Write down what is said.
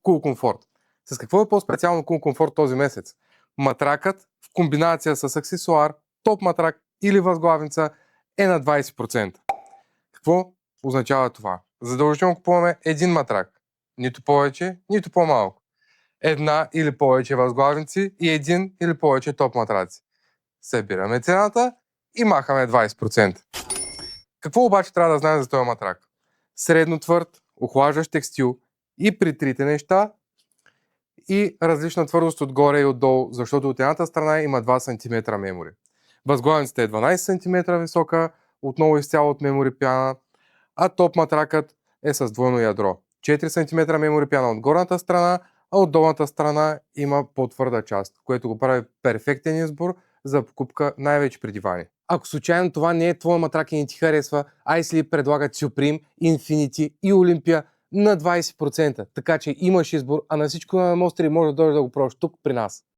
Cool Comfort. С какво е по-специално Cool Comfort този месец? Матракът в комбинация с аксесуар, топ матрак или възглавница е на 20%. Какво означава това? Задължително купуваме един матрак. Нито повече, нито по-малко. Една или повече възглавници и един или повече топ матраци. Събираме цената и махаме 20%. Какво обаче трябва да знаем за този матрак? Средно твърд, охлаждащ текстил и при трите неща и различна твърдост отгоре и отдолу, защото от едната страна има 2 см мемори. Възглавницата е 12 см висока, отново изцяло от мемори пяна, а топ матракът е с двойно ядро. 4 см мемори пяна от горната страна, а от долната страна има по-твърда част, което го прави перфектен избор за покупка най-вече при дивани. Ако случайно това не е твоя матрак и не ти харесва, iSleep предлагат Supreme, Infinity и Olympia на 20%, така че имаш избор, а на всичко на Monster може да дойдеш да го пробваш тук при нас.